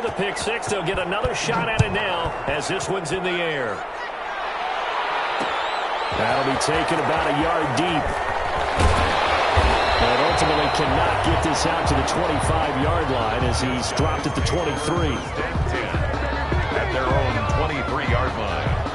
the pick six. They'll get another shot at it now as this one's in the air. That'll be taken about a yard deep. And ultimately cannot get this out to the 25-yard line as he's dropped at the 23. At their own 23-yard line.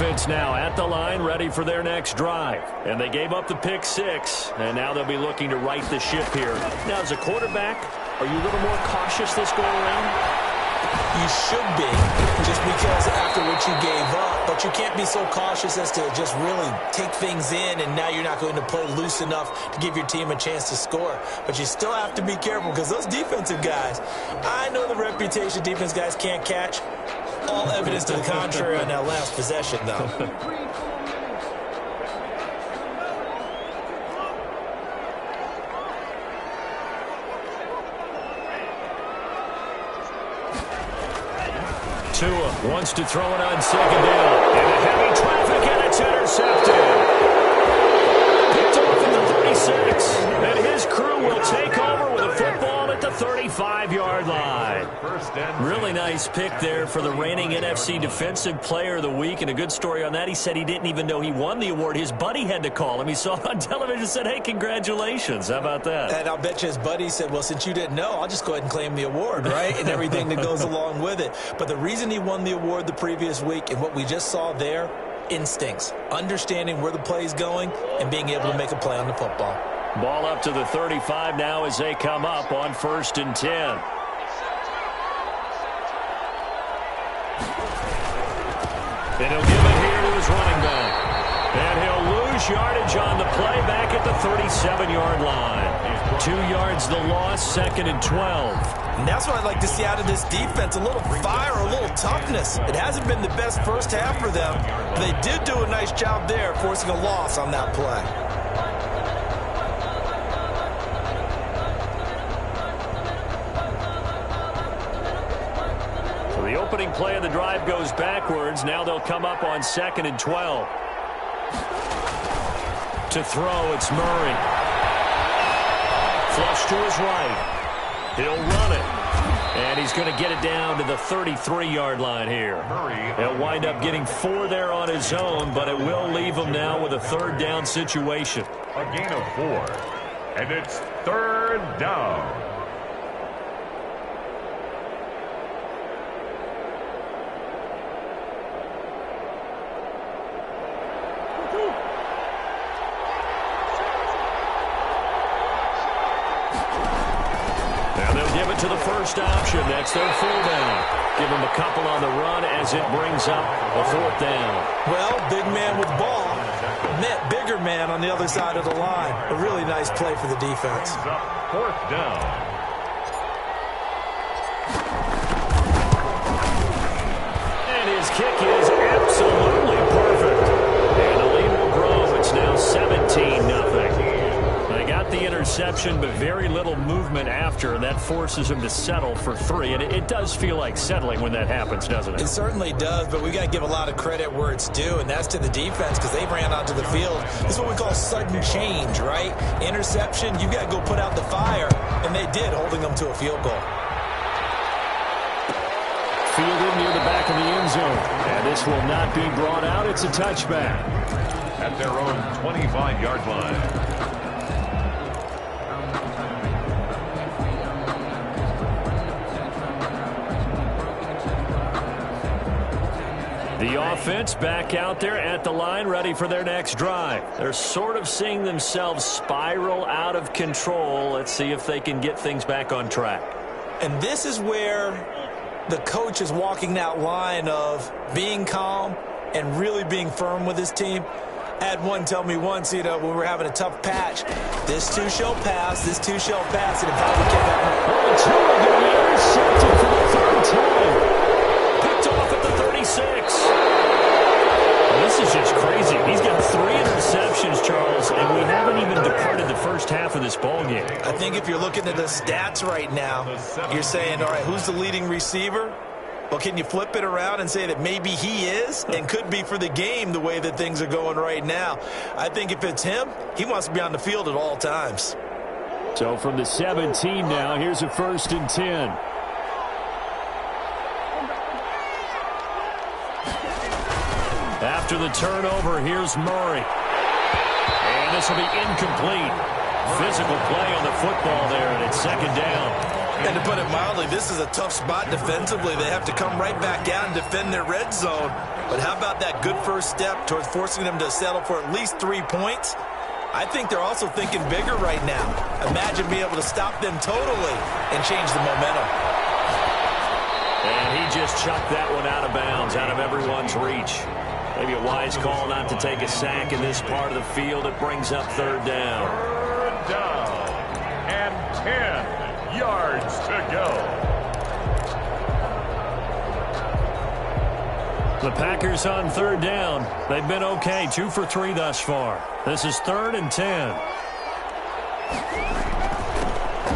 Offense now at the line, ready for their next drive. And they gave up the pick six, and now they'll be looking to right the ship here. Now, as a quarterback, are you a little more cautious this go around? You should be, just because after what you gave up. But you can't be so cautious as to just really take things in, and now you're not going to play loose enough to give your team a chance to score. But you still have to be careful because those defensive guys, I know the reputation defense guys can't catch. All evidence to the contrary on that last possession, though. Tua wants to throw it on second down. Into heavy traffic, and it's intercepted. Picked off at the 36. And his crew will take over with a football at the 35-yard line. Really nice pick there for the reigning NFC Defensive Player of the Week. And a good story on that. He said he didn't even know he won the award. His buddy had to call him. He saw it on television and said, hey, congratulations. How about that? And I'll bet you his buddy said, well, since you didn't know, I'll just go ahead and claim the award, right? And everything that goes along with it. But the reason he won the award the previous week and what we just saw there, instincts, understanding where the play is going and being able to make a play on the football. Ball up to the 35 now as they come up on 1st and 10. And he'll give it here to his running back. And he'll lose yardage on the play back at the 37-yard line. 2 yards the loss, 2nd and 12. And that's what I'd like to see out of this defense, a little fire, a little toughness. It hasn't been the best first half for them. But they did do a nice job there, forcing a loss on that play. The opening play of the drive goes backwards. Now they'll come up on 2nd and 12. To throw, it's Murray. Flush to his right. He'll run it. And he's going to get it down to the 33-yard line here. He'll wind up getting 4 there on his own, but it will leave him now with a 3rd down situation. A gain of 4. And it's 3rd down. To the first option. That's their full down. Give him a couple on the run as it brings up a 4th down. Well, big man with ball met bigger man on the other side of the line. A really nice play for the defense. 4th down. And his kick is absolutely perfect. And the lead will grow. It's now 17-0. They got the interception, but very little movement after, and that forces him to settle for 3. And it does feel like settling when that happens, doesn't it? It certainly does, but we got to give a lot of credit where it's due, and that's to the defense because they ran onto the field. This is what we call sudden change, right? Interception, you got to go put out the fire, and they did, holding them to a field goal. Fielded near the back of the end zone, and this will not be brought out. It's a touchback. At their own 25-yard line. The offense back out there at the line, ready for their next drive. They're sort of seeing themselves spiral out of control. Let's see if they can get things back on track. And this is where the coach is walking that line of being calm and really being firm with his team. I had one tell me once, when we were having a tough patch, this too shall pass, this too shall pass. And if I would get that Tua going to be intercepted for the 3rd time. Picked off at the 36. Well, this is just crazy. He's got 3 interceptions, Charles, and we haven't even departed the first half of this ballgame. I think if you're looking at the stats right now, you're saying, all right, who's the leading receiver? Well, can you flip it around and say that maybe he is and could be for the game the way that things are going right now? I think if it's him, he wants to be on the field at all times. So from the 17 now, here's a 1st and 10. After the turnover, here's Murray. And this will be incomplete. Physical play on the football there, and it's 2nd down. And to put it mildly, this is a tough spot defensively. They have to come right back out and defend their red zone. But how about that good first step towards forcing them to settle for at least 3 points? I think they're also thinking bigger right now. Imagine being able to stop them totally and change the momentum. And he just chucked that one out of bounds, out of everyone's reach. Maybe a wise call not to take a sack in this part of the field. It brings up 3rd down. 3rd down and 10 yards to go. The Packers on 3rd down. They've been okay, 2 for 3 thus far. This is 3rd and 10.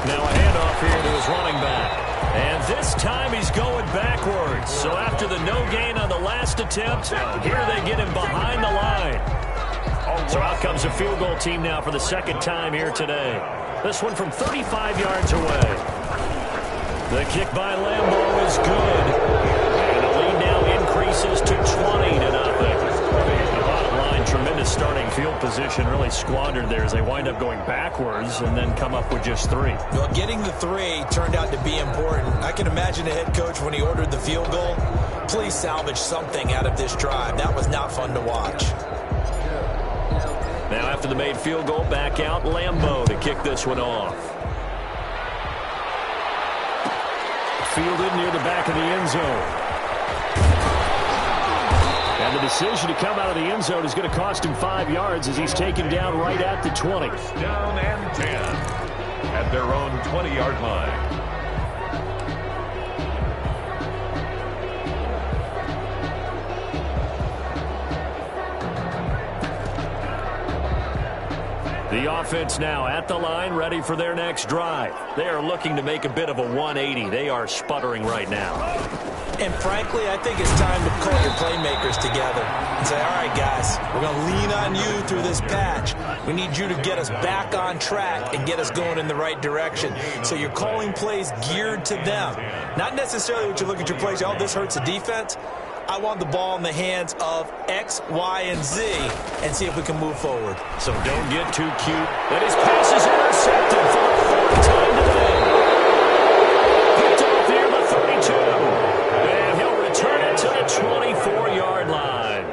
Now a handoff here to his running back. And this time he's going backwards. So after the no gain on the last attempt, here they get him behind the line. So out comes a field goal team now for the 2nd time here today. This one from 35 yards away. The kick by Lambeau is good. And the lead now increases to 20-0. The bottom line, tremendous starting field position, really squandered there as they wind up going backwards and then come up with just 3. Well, getting the 3 turned out to be important. I can imagine the head coach when he ordered the field goal. Please salvage something out of this drive. That was not fun to watch. Now after the made field goal, back out Lambeau to kick this one off. Fielded near the back of the end zone. And the decision to come out of the end zone is going to cost him 5 yards as he's taken down right at the 20. Down and 10 at their own 20-yard line. The offense now at the line, ready for their next drive. They are looking to make a bit of a 180. They are sputtering right now. And frankly, I think it's time to call your playmakers together and say, all right, guys, we're going to lean on you through this patch. We need you to get us back on track and get us going in the right direction. So you're calling plays geared to them. Not necessarily what you look at your plays, oh, this hurts the defense. I want the ball in the hands of X, Y, and Z and see if we can move forward. So don't get too cute. And his pass is intercepted for the 4th time today. Picked off near the 32. And he'll return it to the 24-yard line.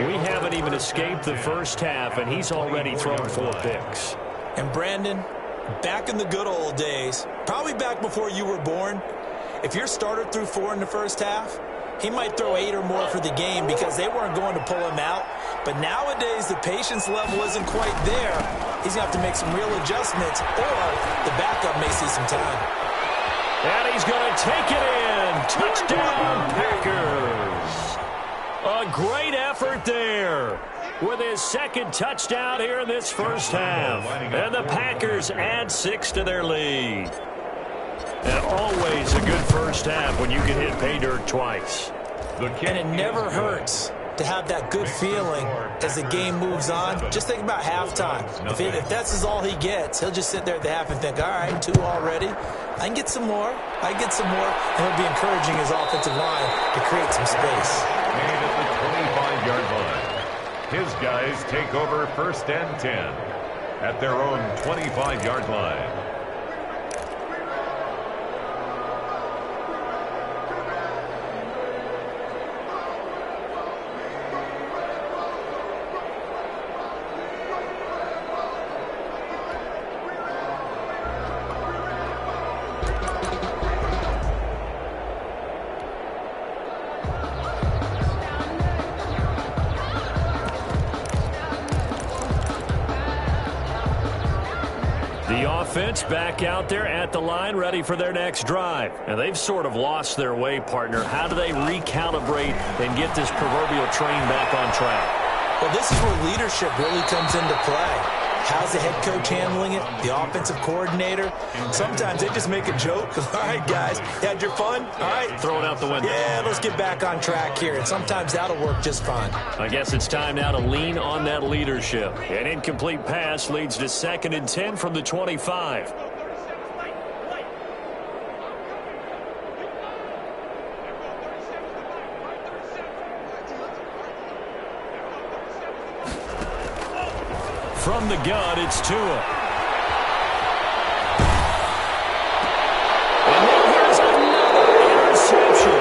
We haven't even escaped the first half, and he's already thrown 4 picks. And Brandon, back in the good old days, probably back before you were born, if your starter threw 4 in the first half, he might throw 8 or more for the game because they weren't going to pull him out. But nowadays, the patience level isn't quite there. He's going to have to make some real adjustments, or the backup may see some time. And he's going to take it in. Touchdown, Packers. A great effort there with his 2nd touchdown here in this first half. And the Packers add 6 to their lead. And always a good first half when you can hit pay dirt twice. And it never hurts to have that good feeling as the game moves on. Just think about halftime. If that's all he gets, he'll just sit there at the half and think, all right, 2 already. I can get some more. I can get some more. And he'll be encouraging his offensive line to create some space. And at the 25-yard line, his guys take over 1st and 10 at their own 25-yard line. Offense back out there at the line, ready for their next drive. And they've sort of lost their way, partner. How do they recalibrate and get this proverbial train back on track? Well, this is where leadership really comes into play. How's the head coach handling it? The offensive coordinator? Sometimes they just make a joke. All right, guys, you had your fun? All right. Throw it out the window. Yeah, let's get back on track here. And sometimes that'll work just fine. I guess it's time now to lean on that leadership. An incomplete pass leads to 2nd and 10 from the 25. From the gun, it's Tua. And then here's another interception.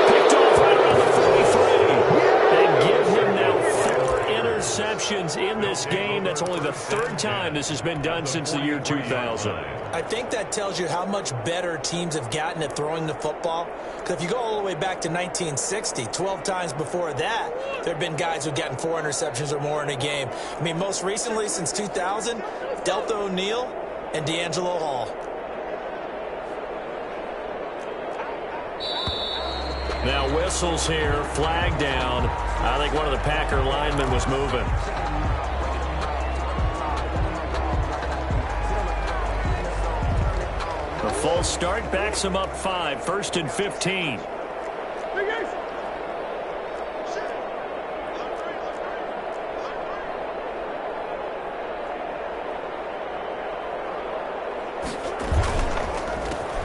Picked off right around the 43. And give him now 4 interceptions in this game. That's only the 3rd time this has been done since the year 2000. I think that tells you how much better teams have gotten at throwing the football. Because if you go all the way back to 1960, 12 times before that, there have been guys who've gotten 4 interceptions or more in a game. I mean, most recently, since 2000, Deltha O'Neal and D'Angelo Hall. Now whistles here, flag down. I think one of the Packer linemen was moving. The false start backs him up 5, 1st and 15.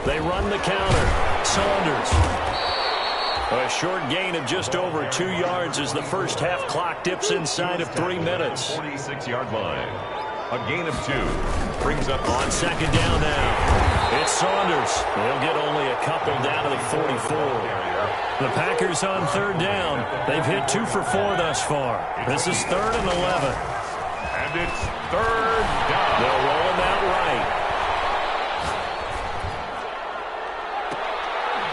They run the counter. Saunders. A short gain of just over 2 yards as the first half clock dips inside of 3 minutes. 46-yard line. A gain of 2. Brings up on 2nd down now. It's Saunders. He'll get only a couple down to the 44. The Packers on 3rd down. They've hit 2 for 4 thus far. This is 3rd and 11. And it's 3rd down. They'll roll him out right.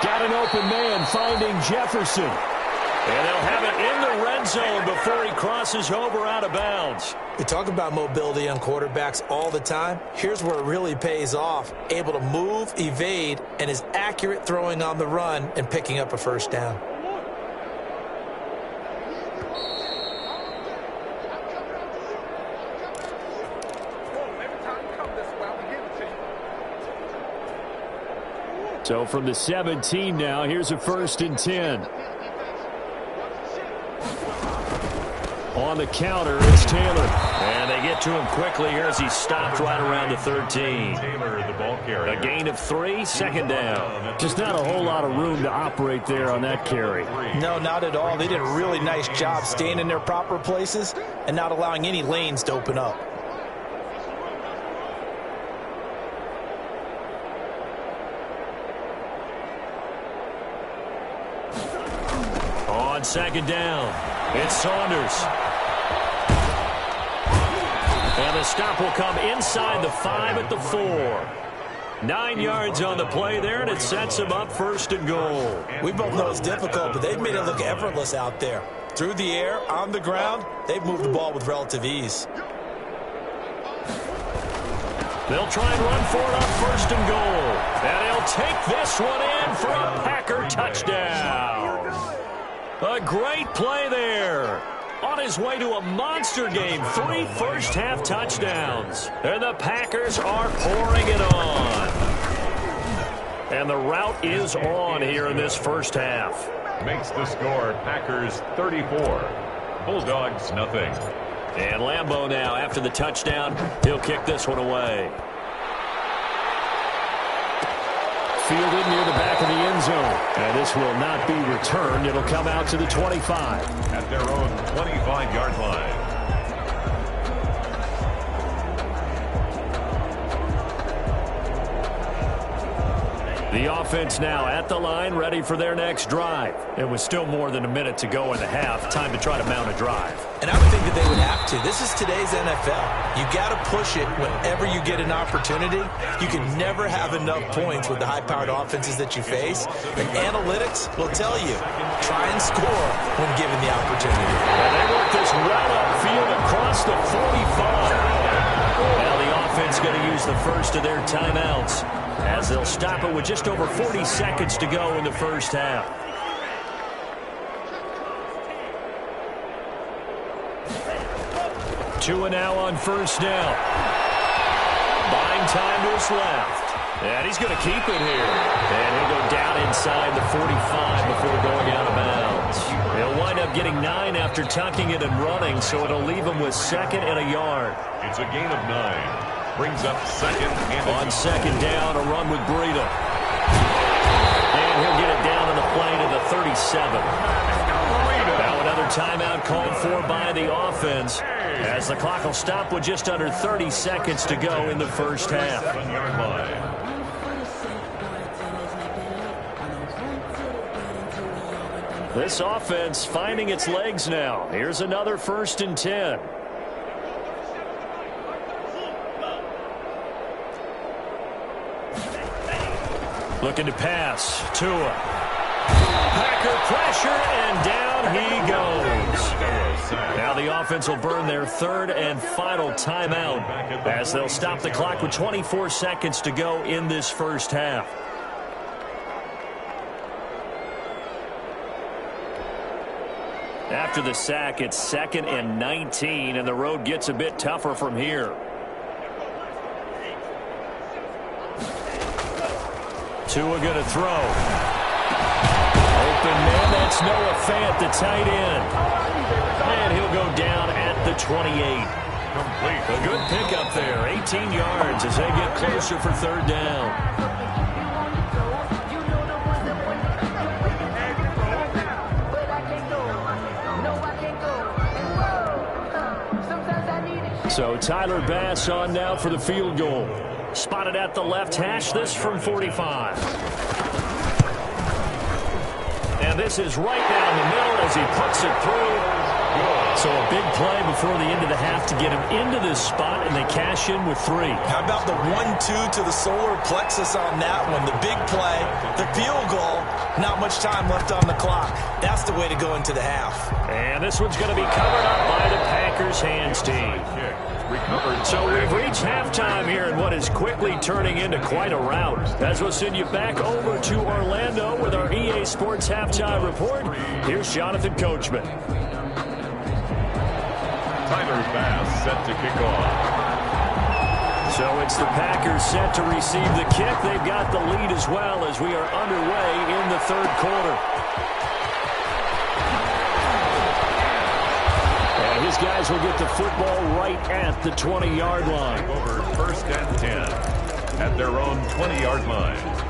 Got an open man finding Jefferson. And they'll have it in the red zone before he crosses over out of bounds. We talk about mobility on quarterbacks all the time. Here's where it really pays off. Able to move, evade, and is accurate throwing on the run and picking up a 1st down. So from the 17 now, here's a 1st and 10. On the counter, it's Taylor. And they get to him quickly here as he stopped right around the 13. Taylor, the ball carrier. A gain of 3, 2nd down. Just not a whole lot of room to operate there on that carry. No, not at all. They did a really nice job staying in their proper places and not allowing any lanes to open up. On 2nd down, it's Saunders. And the stop will come inside the 5 at the 4. 9 yards on the play there, and it sets him up 1st and goal. We both know it's difficult, but they've made it look effortless out there. Through the air, on the ground, they've moved the ball with relative ease. They'll try and run for it on 1st and goal. And he'll take this one in for a Packer touchdown. A great play there. On his way to a monster game, 3 first-half touchdowns. And the Packers are pouring it on. And the route is on here in this first half. Makes the score Packers 34. Bulldogs nothing. And Lambeau now, after the touchdown, he'll kick this one away. Fielded near the back of the end zone. And this will not be returned. It'll come out to the 25. At their own 25-yard line. The offense now at the line, ready for their next drive. It was still more than a minute to go in the half. Time to try to mount a drive. And I would think that they would have to. This is today's NFL. You got to push it whenever you get an opportunity. You can never have enough points with the high-powered offenses that you face. And analytics will tell you, try and score when given the opportunity. And they work this right upfield across the 45. Now the offense going to use the first of their timeouts, as they'll stop it with just over 40 seconds to go in the first half. Tua now on first down. Buying time to his left. And he's going to keep it here. And he'll go down inside the 45 before going out of bounds. He'll wind up getting 9 after tucking it and running, so it'll leave him with 2nd and a yard. It's a gain of 9. Brings up 2nd and on 2nd down, a run with Breida. And he'll get it down to the play to the 37. Now another timeout called for by the offense, as the clock will stop with just under 30 seconds to go in the first half. 7-yard line. This offense finding its legs now. Here's another 1st and 10. Looking to pass. Tua. Packer pressure, and down he goes. Now the offense will burn their 3rd and final timeout, as they'll stop the clock with 24 seconds to go in this first half. After the sack, it's 2nd and 19, and the road gets a bit tougher from here. Tua going to throw. Open man, that's Noah Fant, the tight end. And he'll go down at the 28. Complete. A good pickup there, 18 yards as they get closer for 3rd down. So Tyler Bass on now for the field goal. Spotted at the left hash, this from 45. And this is right down the middle as he puts it through. So a big play before the end of the half to get him into this spot, and they cash in with 3. How about the 1-2 to the solar plexus on that one? The big play, the field goal, not much time left on the clock. That's the way to go into the half. And this one's going to be covered up by the Packers hands team. So we've reached halftime here in what is quickly turning into quite a rout. As we'll send you back over to Orlando with our EA Sports Halftime Report, here's Jonathan Coachman. Tyler Bass set to kick off. So it's the Packers set to receive the kick. They've got the lead as well as we are underway in the 3rd quarter. And his guys will get the football right at the 20-yard line. Over 1st and 10 at their own 20-yard line.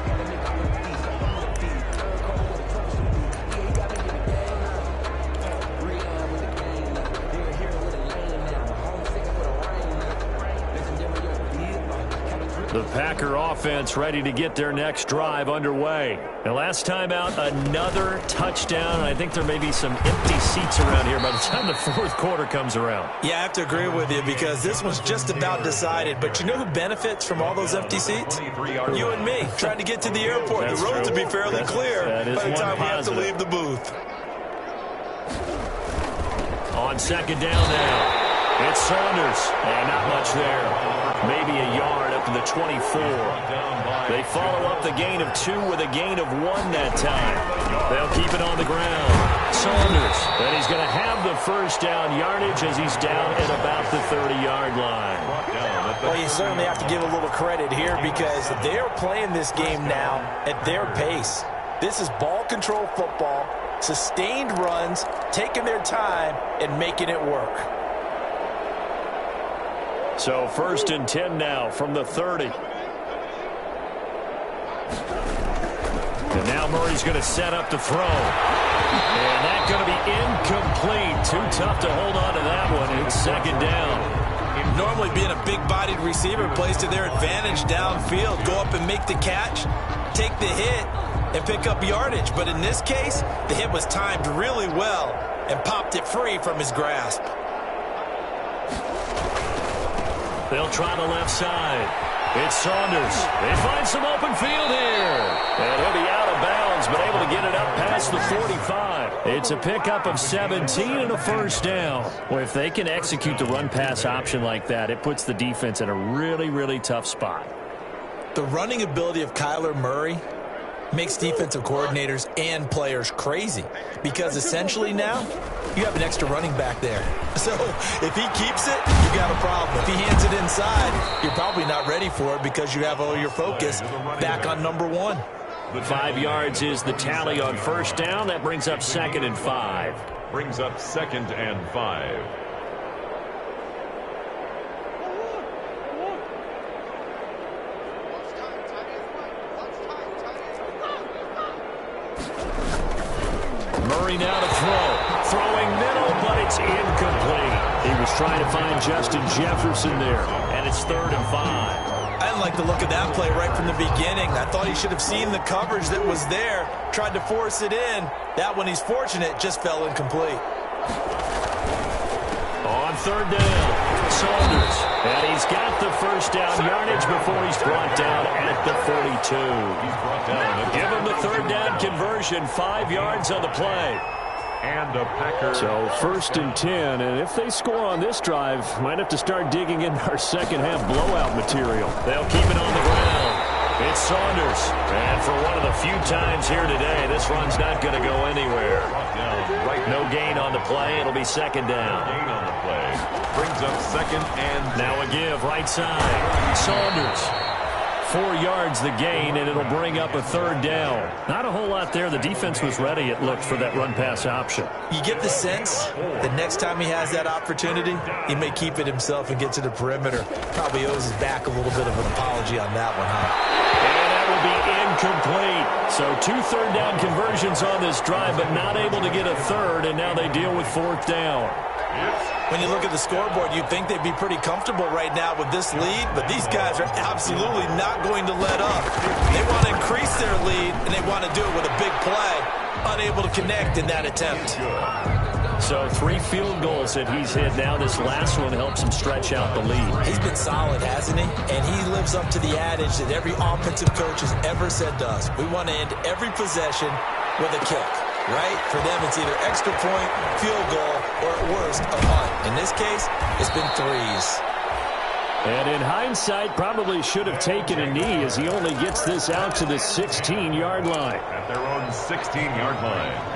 The Packer offense ready to get their next drive underway. The last time out, another touchdown. I think there may be some empty seats around here by the time the 4th quarter comes around. Yeah, I have to agree with you because this one's just about decided. But you know who benefits from all those empty seats? You and me, trying to get to the airport. That's the roads true. will be fairly clear by the time we have to leave the booth. On 2nd down now, it's Saunders. And not much there. Maybe a yard up to the 24. They follow up the gain of 2 with a gain of 1 that time. They'll keep it on the ground. Saunders. And he's going to have the 1st down yardage as he's down at about the 30-yard line. Well, you certainly have to give a little credit here because they're playing this game now at their pace. This is ball control football, sustained runs, taking their time, and making it work. So 1st and 10 now from the 30. And now Murray's going to set up the throw. And that's going to be incomplete. Too tough to hold on to that one. It's 2nd down. Normally being a big-bodied receiver plays to their advantage downfield. Go up and make the catch, take the hit, and pick up yardage. But in this case, the hit was timed really well and popped it free from his grasp. They'll try the left side. It's Saunders. They find some open field here. And he'll be out of bounds, but able to get it up past the 45. It's a pickup of 17 and a 1st down. Well, if they can execute the run-pass option like that, it puts the defense in a really, really tough spot. The running ability of Kyler Murray makes defensive coordinators and players crazy because essentially now you have an extra running back there. So if he keeps it, you got a problem. If he hands it inside, you're probably not ready for it because you have all your focus back on number one. 5 yards is the tally on first down. That brings up 2nd and 5. Brings up 2nd and 5. Murray now to throw. Throwing middle, but it's incomplete. He was trying to find Justin Jefferson there, and it's 3rd and 5. I didn't like the look of that play right from the beginning. I thought he should have seen the coverage that was there, tried to force it in. That one, he's fortunate, just fell incomplete. On 3rd down, Saunders. And he's got the first down yardage before he's brought down at the 42. He's brought down. Give him the 3rd down conversion, 5 yards on the play. And a Packer. So 1st and 10, and if they score on this drive, might have to start digging in our second half blowout material. They'll keep it on the ground. It's Saunders. And for one of the few times here today, this run's not going to go anywhere. No gain on the play. It'll be 2nd down. Gain on the play. Brings up 2nd and now a give right side. Saunders. 4 yards the gain, and it'll bring up a 3rd down. Not a whole lot there. The defense was ready, it looked, for that run-pass option. You get the sense that next time he has that opportunity, he may keep it himself and get to the perimeter. Probably owes his back a little bit of an apology on that one, huh? And that will be incomplete. So 2 3rd down conversions on this drive, but not able to get a 3rd, and now they deal with 4th down. When you look at the scoreboard, you'd think they'd be pretty comfortable right now with this lead, but these guys are absolutely not going to let up. They want to increase their lead, and they want to do it with a big play. Unable to connect in that attempt. So 3 field goals that he's hit now. This last one helps him stretch out the lead. He's been solid, hasn't he? And he lives up to the adage that every offensive coach has ever said to us. We want to end every possession with a kick. Right? For them, it's either extra point, field goal, or at worst, a punt. In this case, it's been 3s. And in hindsight, probably should have taken a knee as he only gets this out to the 16-yard line. At their own 16-yard line.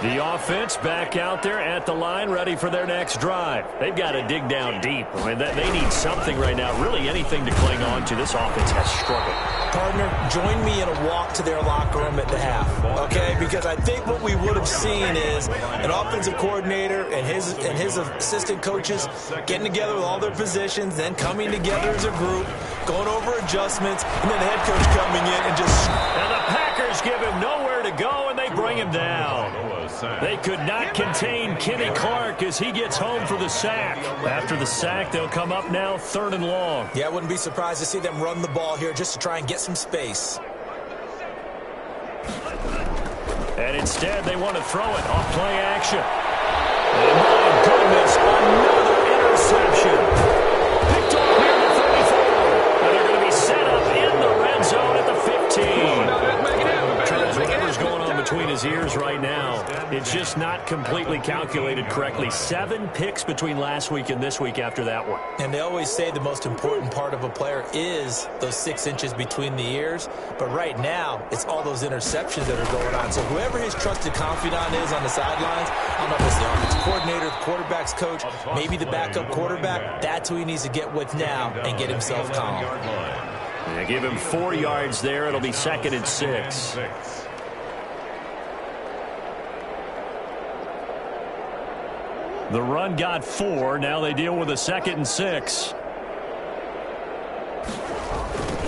The offense back out there at the line, ready for their next drive. They've got to dig down deep. I mean, they need something right now, really anything to cling on to. This offense has struggled. Partner, join me in a walk to their locker room at the half, okay? Because I think what we would have seen is an offensive coordinator and his assistant coaches getting together with all their positions, then coming together as a group, going over adjustments, and then the head coach coming in and just... And the Packers give him nowhere to go, and they bring him down. They could not contain Kenny Clark as he gets home for the sack. After the sack, they'll come up now 3rd and long. Yeah, I wouldn't be surprised to see them run the ball here just to try and get some space. And instead, they want to throw it off play action. And my goodness, another interception. Picked off near the 34. And they're going to be set up in the red zone at the 15. Whatever's going on between his ears right now, it's just not completely calculated correctly. 7 picks between last week and this week after that one. And they always say the most important part of a player is those 6 inches between the ears. But right now, it's all those interceptions that are going on. So whoever his trusted confidant is on the sidelines, I don't know if it's the offensive coordinator, the quarterback's coach, maybe the backup quarterback, that's who he needs to get with now and get himself calm. They give him 4 yards there. It'll be 2nd and 6. The run got 4. Now they deal with a 2nd and 6.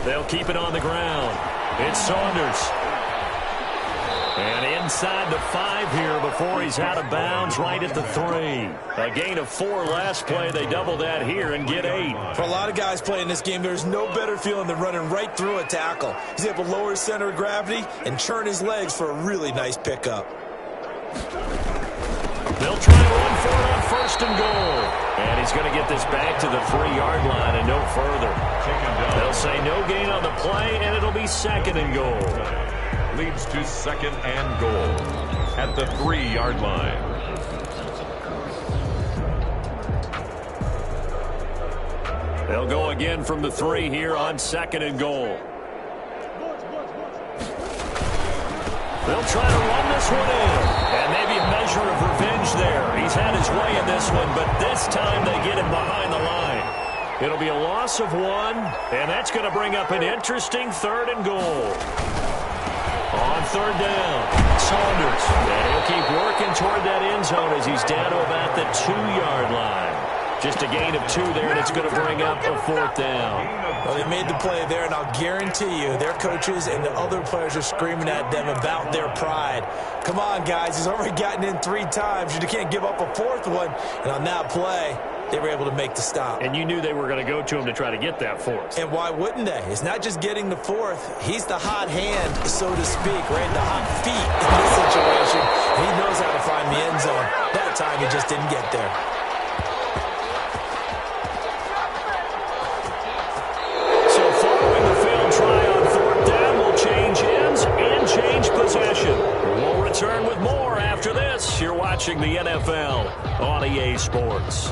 They'll keep it on the ground. It's Saunders. And inside the 5 here before he's out of bounds right at the 3. A gain of 4 last play. They double that here and get 8. For a lot of guys playing this game, there's no better feeling than running right through a tackle. He's able to lower his center of gravity and churn his legs for a really nice pickup. They'll try to run for it on 1st and goal. And he's going to get this back to the 3-yard line and no further. They'll say no gain on the play, and it'll be 2nd and goal. Leads to 2nd and goal at the 3-yard line. They'll go again from the 3 here on 2nd and goal. They'll try to run this one in. And maybe a measure of revenge there. He's had his way in this one, but this time they get him behind the line. It'll be a loss of 1, and that's going to bring up an interesting 3rd and goal. On 3rd down, Saunders. And he'll keep working toward that end zone as he's down to about the 2-yard line. Just a gain of 2 there, and it's going to bring up a 4th down. Well, they made the play there, and I'll guarantee you their coaches and the other players are screaming at them about their pride. Come on, guys. He's already gotten in 3 times. You can't give up a 4th one. And on that play, they were able to make the stop. And you knew they were going to go to him to try to get that 4th. And why wouldn't they? It's not just getting the 4th. He's the hot hand, so to speak, right? The hot feet in this situation. He knows how to find the end zone. That time he just didn't get there. Return with more after this. You're watching the NFL on EA Sports.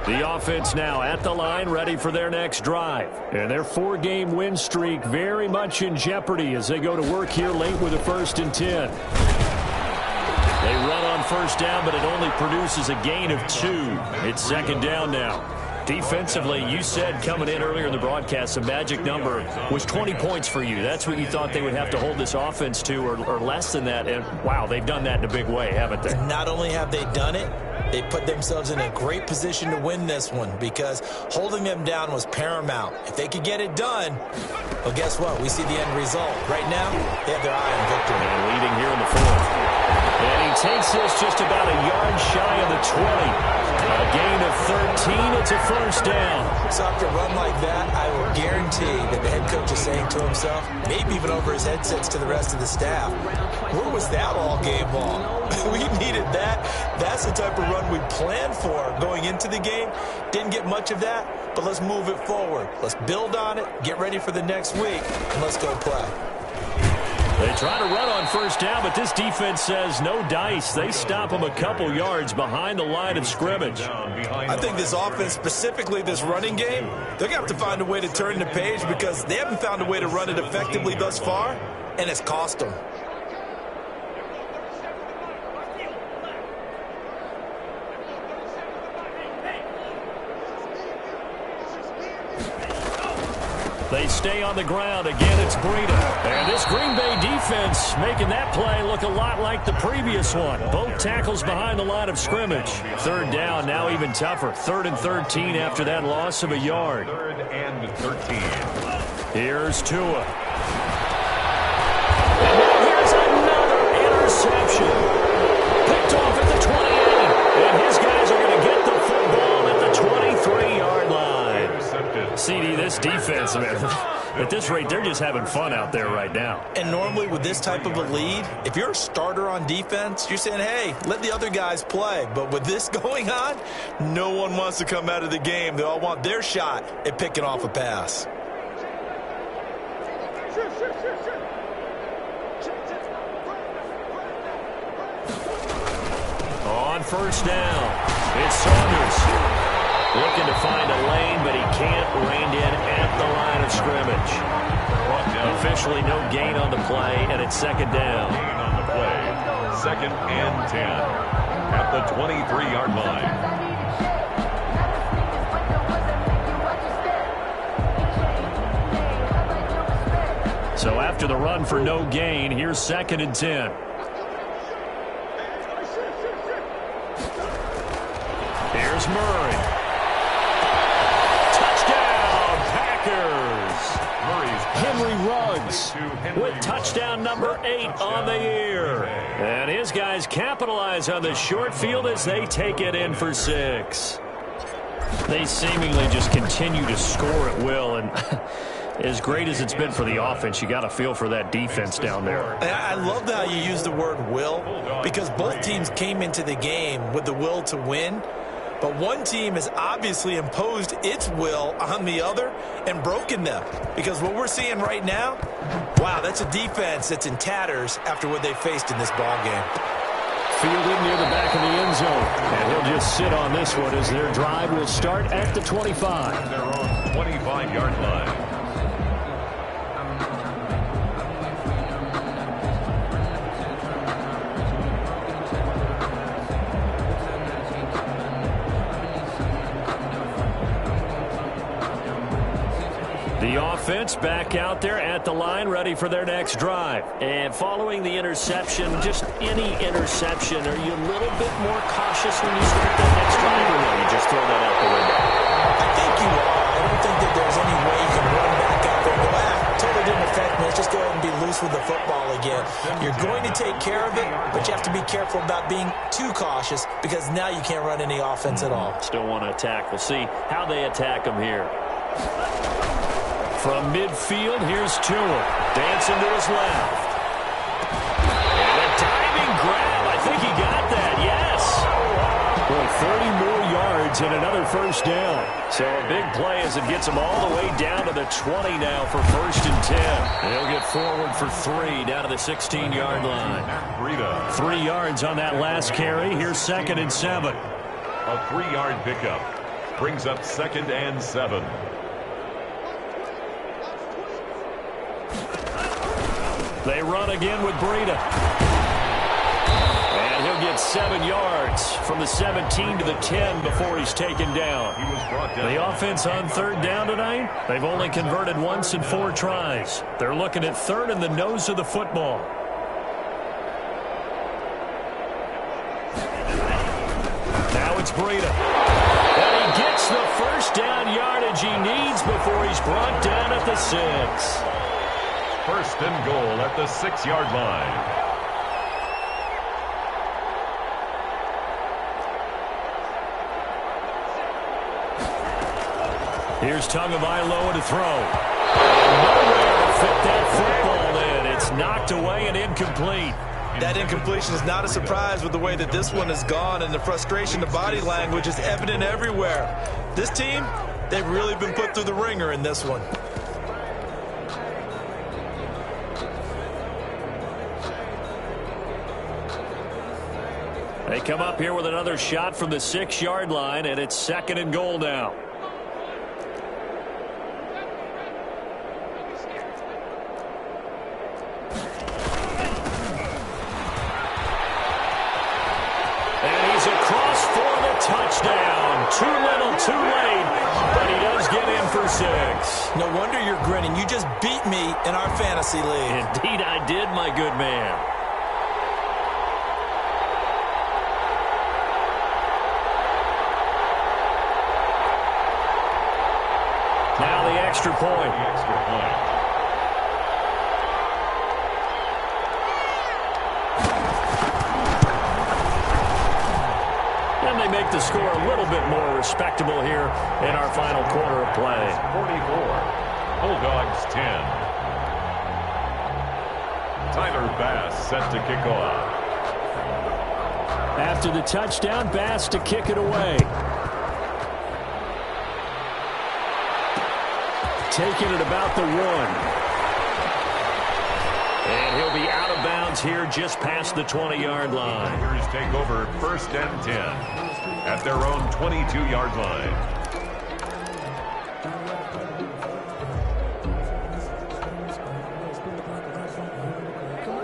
The offense now at the line, ready for their next drive. And their 4-game win streak very much in jeopardy as they go to work here late with a 1st and 10. They run on 1st down, but it only produces a gain of 2. It's 2nd down now. Defensively, you said coming in earlier in the broadcast, the magic number was 20 points for you. That's what you thought they would have to hold this offense to, or less than that. And, wow, they've done that in a big way, haven't they? Not only have they done it, they put themselves in a great position to win this one because holding them down was paramount. If they could get it done, well, guess what? We see the end result. Right now, they have their eye on victory. And leading here in the 4th. And he takes this just about a yard shy of the 20. A gain of 13, it's a 1st down. So after a run like that, I will guarantee that the head coach is saying to himself, maybe even over his headsets to the rest of the staff, where was that all game long? We needed that. That's the type of run we planned for going into the game. Didn't get much of that, but let's move it forward. Let's build on it, get ready for the next week, and let's go play. They try to run on 1st down, but this defense says no dice. They stop them a couple yards behind the line of scrimmage. I think this offense, specifically this running game, they're going to have to find a way to turn the page because they haven't found a way to run it effectively thus far, and it's cost them. They stay on the ground. Again, it's Breida. And this Green Bay defense making that play look a lot like the previous one. Both tackles behind the line of scrimmage. 3rd down, now even tougher. 3rd and 13 after that loss of a yard. 3rd and 13. Here's Tua. And now here's another interception. Picked off at the 28. And his guys are going to get the football at the 23-yard line. CD, this defense, man, at this rate, they're just having fun out there right now. And normally with this type of a lead, if you're a starter on defense, you're saying, hey, let the other guys play. But with this going on, no one wants to come out of the game. They all want their shot at picking off a pass. On 1st down, it's Saunders. Looking to find a lane, but he can't. Reined in at the line of scrimmage. Officially no gain on the play, and it's 2nd down. Gain on the play. 2nd and 10 at the 23-yard line. So after the run for no gain, here's 2nd and 10. Here's Murray. Henry Ruggs with touchdown number 8 on the year. And his guys capitalize on the short field as they take it in for 6. They seemingly just continue to score at will, and as great as it's been for the offense, you got to feel for that defense down there. I love how you use the word will, because both teams came into the game with the will to win. But one team has obviously imposed its will on the other and broken them. Because what we're seeing right now, wow, that's a defense that's in tatters after what they faced in this ball game. Fielded near the back of the end zone. And he'll just sit on this one as their drive will start at the 25. Their own 25-yard line. offense back out there at the line, ready for their next drive. And following the interception, just any interception, are you a little bit more cautious when you start that next drive, or no, you just throw that out the window? I think you are. I don't think that there's any way you can run back out there and go, totally didn't affect me. Let's just go ahead and be loose with the football again. You're going to take care of it, but you have to be careful about being too cautious because now you can't run any offense at all. Still want to attack. We'll see how they attack them here. From midfield, here's Tua. Dancing to his left. And a diving grab. I think he got that, yes. Boy, 30 more yards and another first down. So a big play as it gets him all the way down to the 20 now for 1st and 10. And he'll get forward for 3 down to the 16-yard line. 3 yards on that last carry. Here's 2nd and 7. A 3-yard pickup brings up 2nd and 7. They run again with Breida. And he'll get 7 yards from the 17 to the 10 before he's taken down. He was brought down. The offense on 3rd down tonight, they've only converted once in 4 tries. They're looking at 3rd in the nose of the football. Now it's Breida. And he gets the first down yardage he needs before he's brought down at the 6. 1st and goal at the 6-yard line. Here's Tagovailoa to throw. Nowhere to fit that football in. It's knocked away and incomplete. That incompletion is not a surprise with the way that this one has gone, and the frustration, the body language is evident everywhere. This team, they've really been put through the ringer in this one. They come up here with another shot from the 6-yard line, and it's 2nd and goal now. And he's across for the touchdown. Too little, too late, but he does get in for 6. No wonder you're grinning. You just beat me in our fantasy league. Indeed I did, my good man. Now the extra point. And they make the score a little bit more respectable here in our final quarter of play. 44. Bulldogs 10. Tyler Bass set to kick off. After the touchdown, Bass to kick it away. Taking it about the 1. And he'll be out of bounds here just past the 20-yard line. Tigers take over 1st and 10 at their own 22-yard line.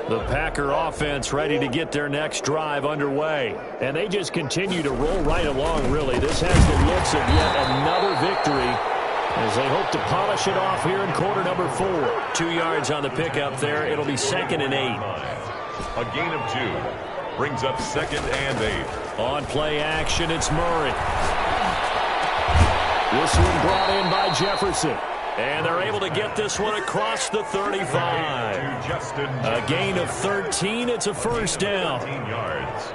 The Packer offense ready to get their next drive underway. And they just continue to roll right along, really. This has the looks of yet another victory as they hope to polish it off here in quarter number 4. 2 yards on the pickup there. It'll be 2nd and 8. A gain of 2 brings up 2nd and 8. On play action, it's Murray. This one brought in by Jefferson. And they're able to get this one across the 35. A gain of 13. It's a first down. 13 yards.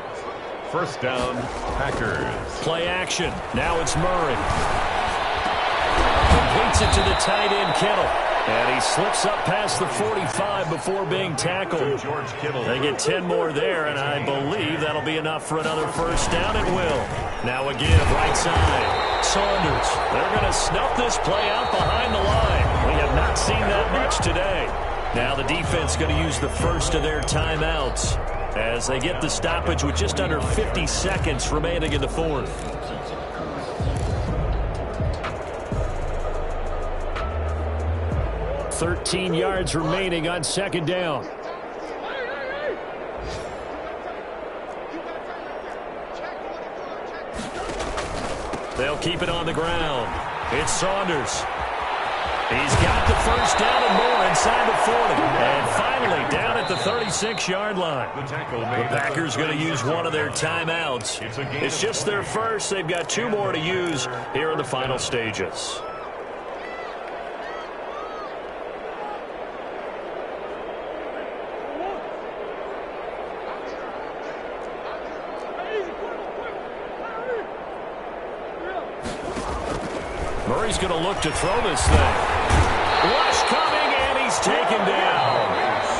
First down, Packers. Play action. Now it's Murray. Completes it to the tight end, Kittle. And he slips up past the 45 before being tackled. George Kittle. They get 10 more there, and I believe that'll be enough for another first down. It will. Now again, right side. Saunders. They're going to snuff this play out behind the line. We have not seen that much today. Now the defense going to use the first of their timeouts as they get the stoppage with just under 50 seconds remaining in the 4th. $13 yards remaining on 2nd down. They'll keep it on the ground. It's Saunders. He's got the first down and more inside the 40. And finally down at the 36-yard line. The Packers going to use one of their timeouts. It's just their first. They've got 2 more to use here in the final stages. Murray's going to look to throw this thing. Rush coming, and he's taken down.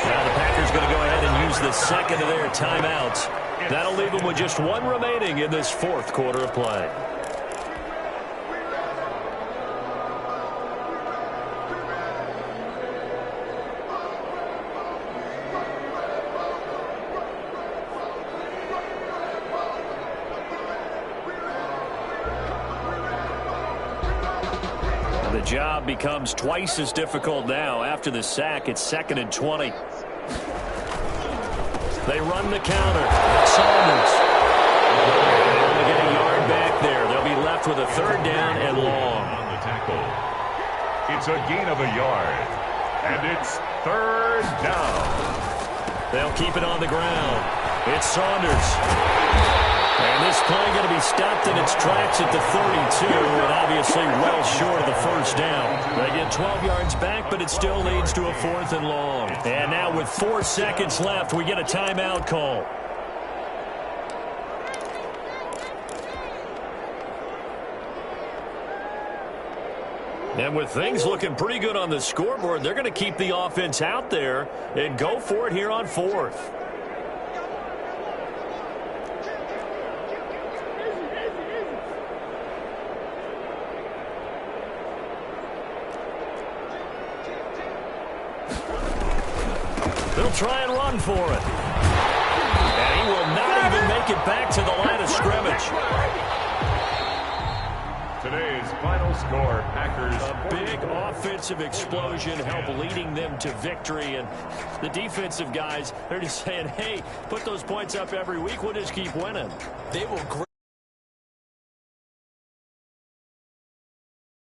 Now the Packers going to go ahead and use the second of their timeouts. That'll leave them with just 1 remaining in this 4th quarter of play. The job becomes twice as difficult now. After the sack, it's 2nd and 20. They run the counter. Saunders. They get a yard back there. They'll be left with a 3rd down and long. On the tackle. It's a gain of a yard. And it's 3rd down. They'll keep it on the ground. It's Saunders. And this play going to be stopped in its tracks at the 32, and obviously well short of the 1st down. They get 12 yards back, but it still leads to a 4th and long. And now with 4 seconds left, we get a timeout call. And with things looking pretty good on the scoreboard, they're going to keep the offense out there and go for it here on 4th. They'll try and run for it. And he will not even make it back to the line of scrimmage. Today's final score, Packers. A big offensive explosion help leading them to victory. And the defensive guys, they're just saying, hey, put those points up every week. We'll just keep winning. They will